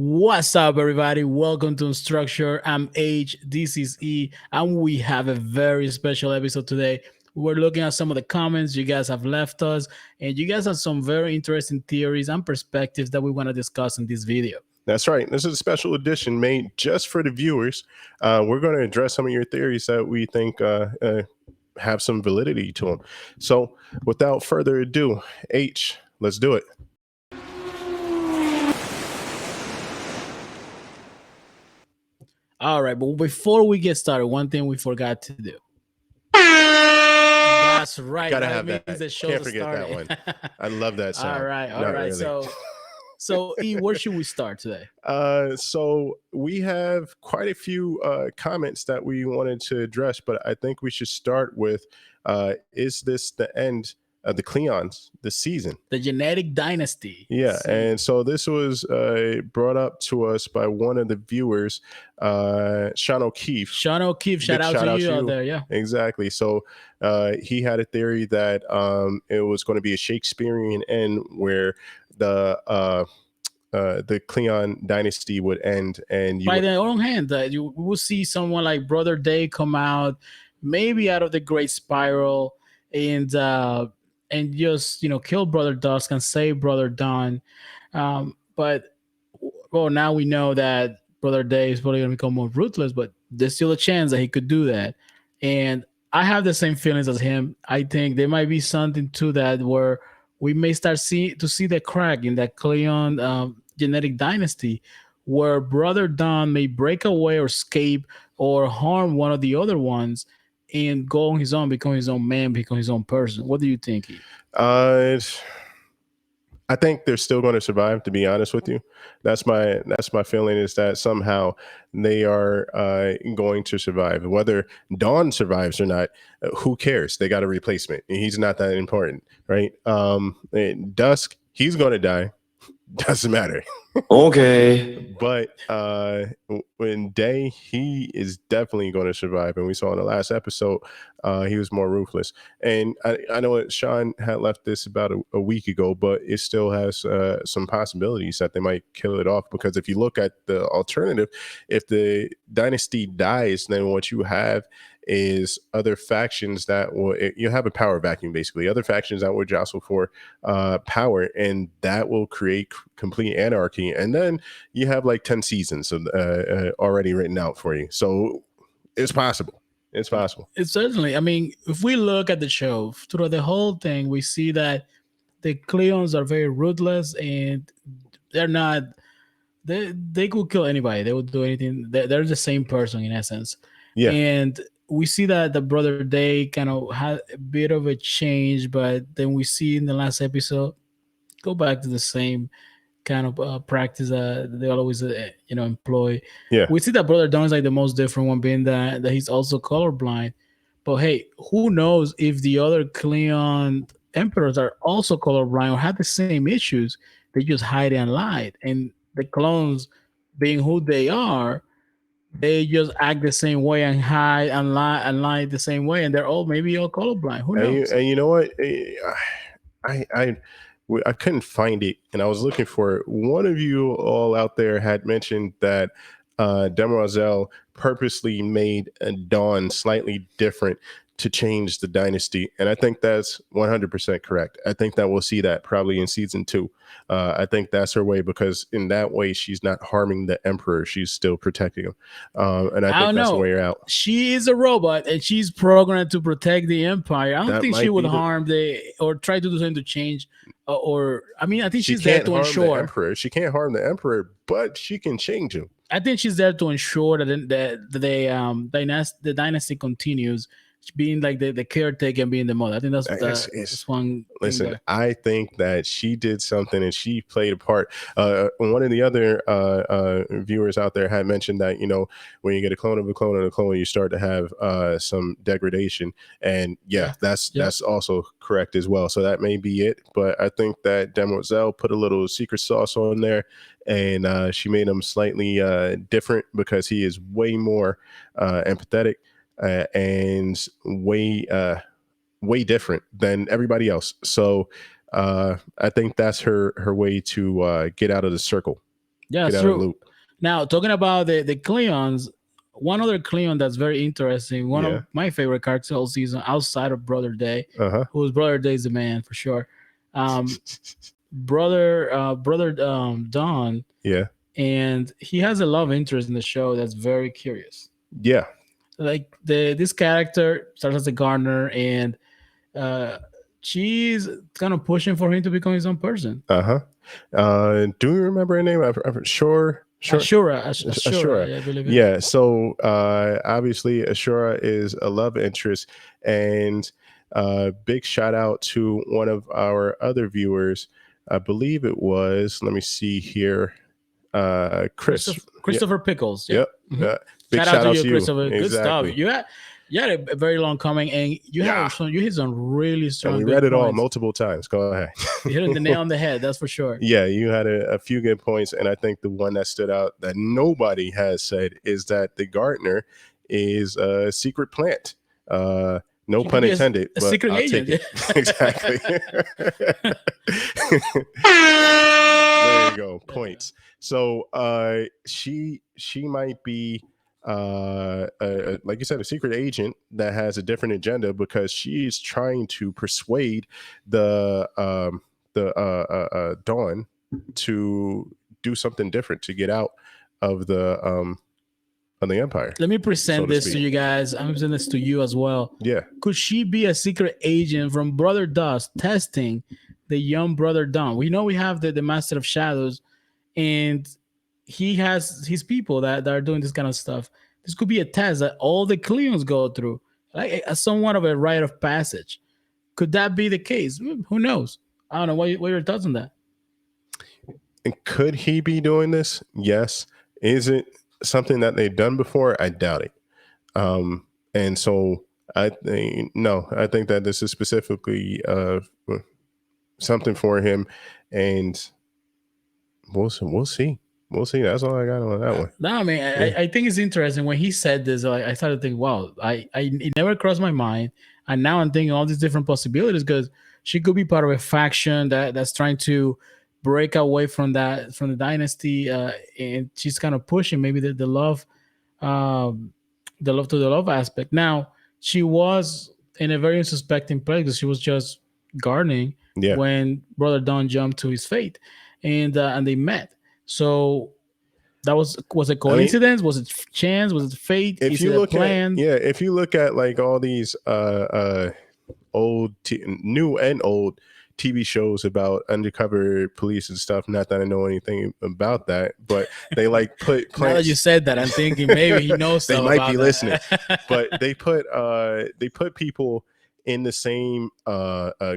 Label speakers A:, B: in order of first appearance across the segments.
A: What's up, everybody? Welcome to Unstructure. I'm H, this is E, and we have a very special episode today. We're looking at some of the comments you guys have left us, and you guys have some very interesting theories and perspectives that we want to discuss in this video.
B: That's right. This is a special edition made just for the viewers. We're going to address some of your theories that we think have some validity to them. So, without further ado, H, let's do it.
A: All right, but before we get started, one thing we forgot to do. That's right.
B: Gotta
A: that
B: have
A: means
B: that.
A: the show's
B: Can't forget that
A: starting.
B: one. I love that sound.
A: All right.
B: Not really.
A: So E, where should we start today?
B: So we have quite a few comments that we wanted to address, but I think we should start with is this the end of the Cleons this season?
A: The Genetic Dynasty.
B: Yeah, and so this was brought up to us by one of the viewers, Sean O'Keefe.
A: Sean O'Keefe, shout out to you out there. Yeah,
B: exactly. So he had a theory that it was going to be a Shakespearean end where the Cleon dynasty would end, and
A: by their own hand, you will see someone like Brother Day come out, maybe out of the Great Spiral, and just kill Brother Dusk and save Brother Dawn. But now we know that Brother Day is probably going to become more ruthless, but there's still a chance that he could do that. And I have the same feelings as him. I think there might be something to that where we may start to see the crack in that Cleon genetic dynasty, where Brother Don may break away or escape or harm one of the other ones and go on his own, become his own man, become his own person. What do you think?
B: I think they're still going to survive, to be honest with you. That's my feeling, is that somehow they are going to survive. Whether Dawn survives or not, who cares? They got a replacement. He's not that important, right? Dusk, he's going to die. Doesn't matter.
C: Okay.
B: But when Day, he is definitely going to survive. And we saw in the last episode, he was more ruthless. And I know that Sean had left this about a week ago, but it still has some possibilities that they might kill it off. Because if you look at the alternative, if the dynasty dies, then what you have is other factions that you have a power vacuum, basically. Other factions that will jostle for power, and that will create complete anarchy. And then you have like 10 seasons of, already written out for you. So it's possible. It's possible.
A: It's certainly. I mean, if we look at the show through the whole thing, we see that the Cleons are very ruthless, and they're not. They could kill anybody. They would do anything. They're the same person in essence.
B: Yeah.
A: And we see that the Brother Day kind of had a bit of a change, but then we see in the last episode go back to the same kind of practice they always employ.
B: Yeah.
A: We see that Brother Dawn is like the most different one, being that he's also colorblind. But hey, who knows if the other Cleon emperors are also colorblind or have the same issues? They just hide and lie, and the clones, being who they are, they just act the same way and hide and lie the same way, and they're all colorblind. Who knows?
B: And you know what? I couldn't find it, and I was looking for it. One of you all out there had mentioned that Demoiselle purposely made Dawn slightly different to change the dynasty, and I think that's 100% correct. I think that we'll see that probably in season 2. I think that's her way, because in that way she's not harming the emperor, she's still protecting him, and I think that's the way you're out.
A: She is a robot and she's programmed to protect the empire. I don't think she would harm or try to do something to change, or I mean, I think she's there to ensure
B: the emperor. She can't harm the emperor, but she can change him.
A: I think she's there to ensure that the dynasty continues, being like the caretaker and being the mother. I think that's one.
B: Listen, I think that she did something and she played a part. One of the other viewers out there had mentioned that, when you get a clone of a clone of a clone, you start to have some degradation. And that's also correct as well. So that may be it. But I think that Demoiselle put a little secret sauce on there, and she made him slightly different, because he is way more empathetic. And way different than everybody else. So I think that's her way to get out of the circle.
A: Yeah,
B: get
A: it's
B: out of the
A: true.
B: loop.
A: Now, talking about the Cleons, one other Cleon that's very interesting, one
B: Yeah.
A: of my favorite characters all season outside of Brother Day,
B: Uh
A: who's Brother Day is the man for sure. Um,
B: huh.
A: brother Don,
B: Yeah.
A: and he has a love interest in the show that's very curious.
B: Yeah.
A: Like this character starts as a gardener, and uh, she's kind of pushing for him to become his own person.
B: Uh huh. Do you remember her name? Sure. Sure.
A: Ashura,
B: Ashura.
A: I believe it is.
B: Yeah. So obviously, Ashura is a love interest, and big shout out to one of our other viewers. I believe it was. Let me see here. Chris. Yeah.
A: Christopher Pickles. Yep.
B: Yep.
A: Mhm.
B: Big
A: Shout out
B: shout
A: to
B: out
A: you,
B: to you.
A: Christopher. Good stuff.
B: Exactly.
A: You had a very long comment, and
B: Yeah.
A: you hit some really
B: And we
A: strong
B: read
A: good
B: it all
A: points.
B: multiple times. Go ahead.
A: You hit the nail on the head. That's for sure.
B: Yeah, you had a few good points, and I think the one that stood out that nobody has said is that the gardener is a secret plant. No
A: He could
B: pun
A: be
B: intended,
A: a
B: but
A: secret
B: I'll take
A: agent.
B: it. Exactly. There you go.
A: Yeah.
B: Points. So she might be like you said, a secret agent that has a different agenda because she's trying to persuade the Dawn to do something different to get out of the empire,
A: Let me
B: so
A: present
B: to
A: this to
B: speak.
A: you guys. I'm presenting this to you as well.
B: Yeah.
A: Could she be a secret agent from Brother Dust testing the young Brother Dawn? We know we have the Master of Shadows, and he has his people that are doing this kind of stuff. This could be a test that all the Cleons go through, like somewhat of a rite of passage. Could that be the case? Who knows? I don't know. What are your thoughts on that?
B: And could he be doing this? Yes. Is it something that they've done before? I doubt it. And so I think no, I think that this is specifically something for him, and we'll see. We'll see. That's all I got on that one.
A: No, I mean,
B: Yeah.
A: I think it's interesting when he said this. I started thinking, wow, it never crossed my mind, and now I'm thinking all these different possibilities because she could be part of a faction that's trying to break away from the dynasty, and she's kind of pushing maybe um, the love to the love aspect. Now she was in a very unsuspecting place because she was just gardening
B: Yeah.
A: when Brother Don jumped to his fate, and they met. So that was it
B: I mean,
A: coincidence? Was it chance? Was it fate?
B: if
A: Is
B: you
A: it a
B: look at
A: plan?
B: if you look at like all these new and old TV shows about undercover police and stuff. Not that I know anything about that, but they like put
A: Now that you
B: plants.
A: said that, I'm thinking maybe he knows
B: They
A: stuff
B: might
A: about
B: be listening,
A: that.
B: but they put people in the same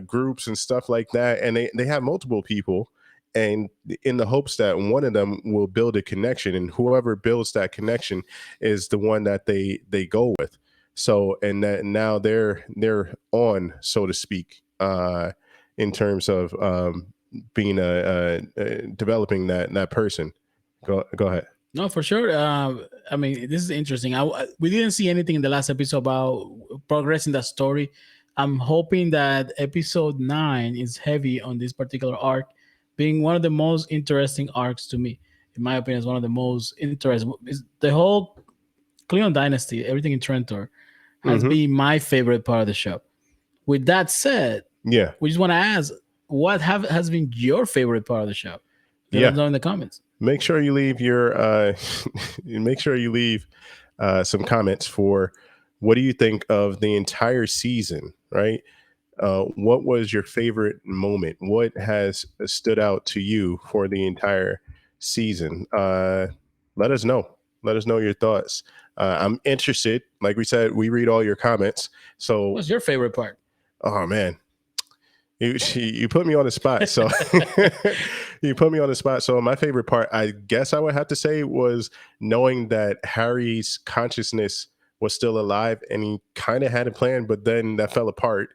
B: groups and stuff like that, and they have multiple people, and in the hopes that one of them will build a connection, and whoever builds that connection is the one that they go with. So and that now they're on, so to speak, in terms of being developing that person. Go ahead.
A: No, for sure. I mean, this is interesting. We didn't see anything in the last episode about progressing that story. I'm hoping that episode 9 is heavy on this particular arc, being one of the most interesting arcs to me. In my opinion, it's one of the most interesting. The whole Cleon Dynasty, everything in Trentor, has
B: Hmm.
A: been my favorite part of the show. With that said,
B: Yeah.
A: we just want to ask, what has been your favorite part of the show? Let us
B: Yeah.
A: know in the comments.
B: Make sure you leave your make sure you leave some comments for what do you think of the entire season, right? What was your favorite moment? What has stood out to you for the entire season? Let us know. Let us know your thoughts. I'm interested. Like we said, we read all your comments. So,
A: What's your favorite part?
B: oh man, you put me on the spot. So you put me on the spot. So my favorite part, I guess I would have to say, was knowing that Harry's consciousness was still alive and he kind of had a plan, but then that fell apart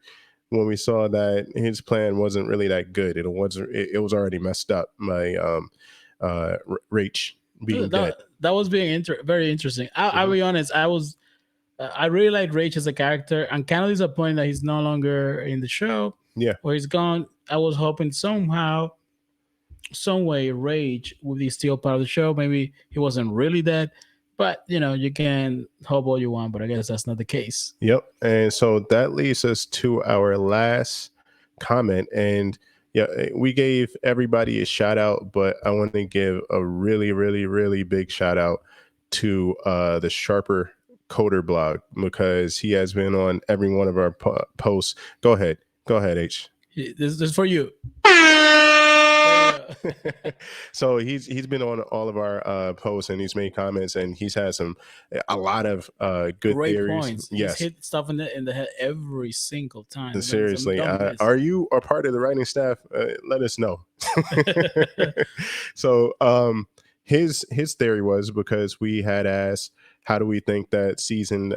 B: when we saw that his plan wasn't really that good. It was already messed up by Rach being dead.
A: That was very interesting. I'll
B: Mhm.
A: be honest. I really like Rach as a character. I'm kind of disappointed that he's no longer in the show
B: Yeah.
A: or he's gone. I was hoping somehow some way rage with the still part of the show. Maybe he wasn't really dead, but you can hope all you want, but I guess that's not the case.
B: Yep. And so that leads us to our last comment. And yeah, we gave everybody a shout out, but I want to give a really, really, really big shout out to the Sharper Coder blog, because he has been on every one of our posts. Go ahead. Go ahead, H.
A: This is for you.
B: So he's been on all of our posts, and he's made comments, and he's had a lot of good
A: Great
B: theories.
A: points.
B: Yes,
A: He's hit stuff in the head every single time.
B: Seriously, are you a part of the writing staff? Let us know. So his theory was, because we had asked, how do we think that season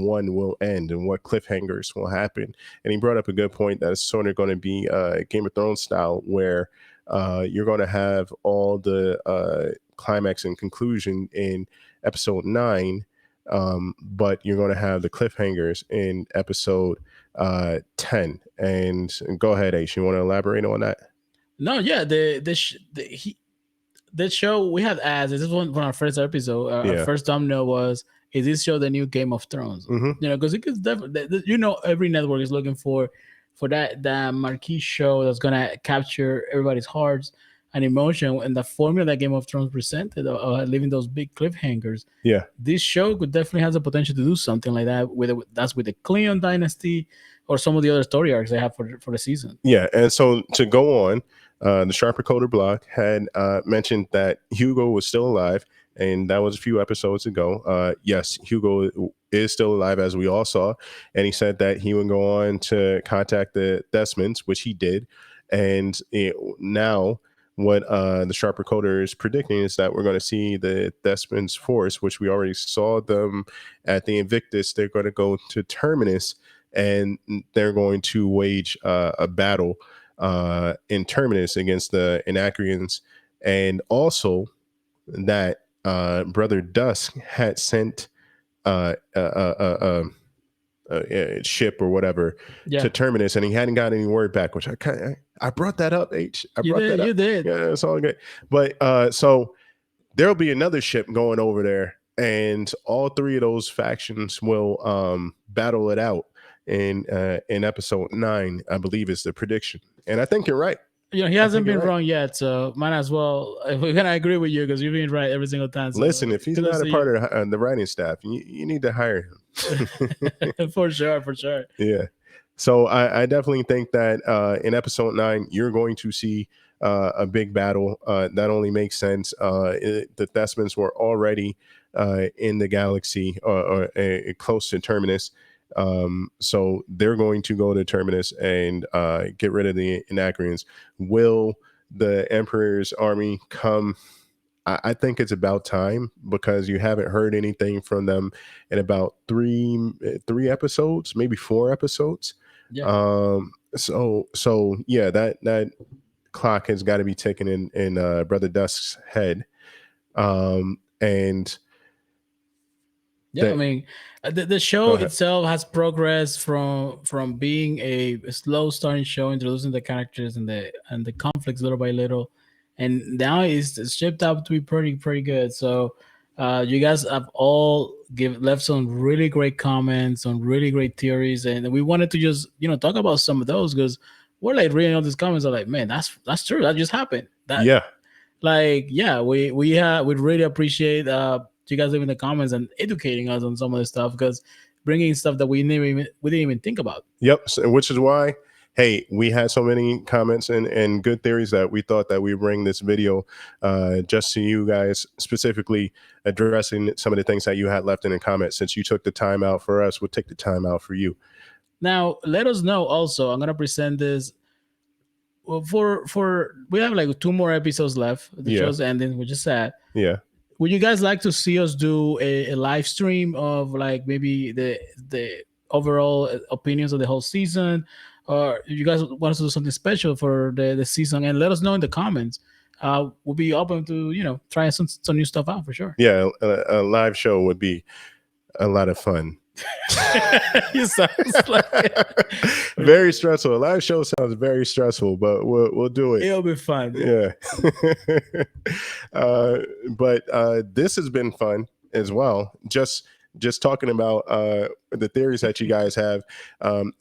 B: one will end, and what cliffhangers will happen? And he brought up a good point that it's sort of going to be Game of Thrones style, where you're going to have all the climax and conclusion in episode 9, but you're going to have the cliffhangers in episode 10. And go ahead, Ace, you want to elaborate on that?
A: No, yeah, the show we had asked. This is one of our first episode. Our first thumbnail was, "Is this show the new Game of Thrones?" Because it could definitely, every network is looking for that marquee show that's gonna capture everybody's hearts and emotion, and the formula that Game of Thrones presented, leaving those big cliffhangers.
B: Yeah,
A: this show could definitely has the potential to do something like that with the Cleon Dynasty or some of the other story arcs they have for the season.
B: Yeah, and so to go on, the Sharper Coder blog had mentioned that Hugo was still alive, and that was a few episodes ago. Yes, Hugo is still alive, as we all saw, and he said that he would go on to contact the Desmonds, which he did, and now what the Sharper Coder is predicting is that we're going to see the Desmonds force, which we already saw them at the Invictus. They're going to go to Terminus, and they're going to wage a battle in Terminus against the Anacreons. And also that Brother Dusk had sent a ship or whatever to Terminus, and he hadn't got any word back, which I brought that up, H.
A: You did.
B: Yeah, it's all good. But so there'll be another ship going over there, and all three of those factions will battle it out in episode 9, I believe, is the prediction. And I think you're right.
A: He hasn't been wrong yet, so might as well. We're gonna agree with you because you've been right every single time. So
B: listen, if he's not a part of the writing staff, you need to hire him.
A: For sure.
B: Yeah. So I definitely think that in episode 9, you're going to see a big battle. That only makes sense. The Desmonds were already in the galaxy or close to Terminus. So they're going to go to Terminus and get rid of the Anacreons. Will the Emperor's army come? I think it's about time, because you haven't heard anything from them in about three episodes, maybe 4 episodes.
A: Yeah.
B: So yeah, that clock has got to be ticking in Brother Dusk's head. And
A: yeah, I mean, the show itself has progressed from being a slow starting show, introducing the characters and the conflicts little by little, and now it's shaped up to be pretty good. So you guys have all left some really great comments on really great theories, and we wanted to just talk about some of those, because we're like reading all these comments, are like, man, that's true, that just happened. We really appreciate you guys leaving the comments and educating us on some of this stuff, because bringing stuff that we didn't even think about.
B: Yep, which is why, hey, we had so many comments and good theories that we thought that we bring this video just to you guys, specifically addressing some of the things that you had left in the comments. Since you took the time out for us, we'll take the time out for you.
A: Now, let us know also. I'm gonna present this. Well, for we have like 2 more episodes left. The show's ending, which is sad.
B: Yeah.
A: Would you guys like to see us do a live stream of like maybe the overall opinions of the whole season, or if you guys want us to do something special for the season? And let us know in the comments. We'll be open to trying some new stuff out for sure.
B: Yeah, a live show would be a lot of fun.
A: You sounds like
B: Very stressful. A live show sounds very stressful, but we'll do it.
A: it'll be fun.
B: Yeah. But this has been fun as well. Just talking about the theories that you guys have,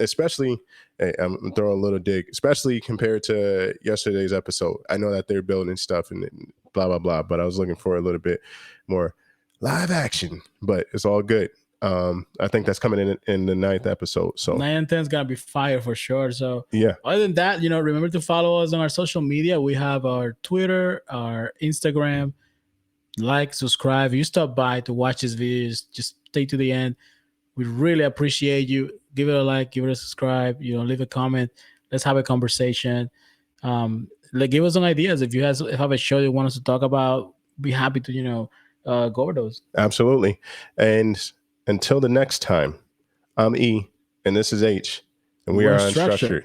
B: especially. Hey, I'm throwing a little dig, especially compared to yesterday's episode. I know that they're building stuff and blah blah blah, but I was looking for a little bit more live action. But it's all good. I think that's coming in the 9th episode. So
A: 9 and 10 is gonna be fire for sure. So
B: yeah,
A: other than that, remember to follow us on our social media. We have our Twitter, our Instagram. Like, subscribe. You stop by to watch these videos, just stay to the end. We really appreciate you. Give it a like, give it a subscribe, leave a comment. Let's have a conversation. Give us some ideas. If you guys have a show you want us to talk about, be happy to, go over those.
B: absolutely. And until the next time, I'm E and this is H, and we
A: We're
B: are unstructured.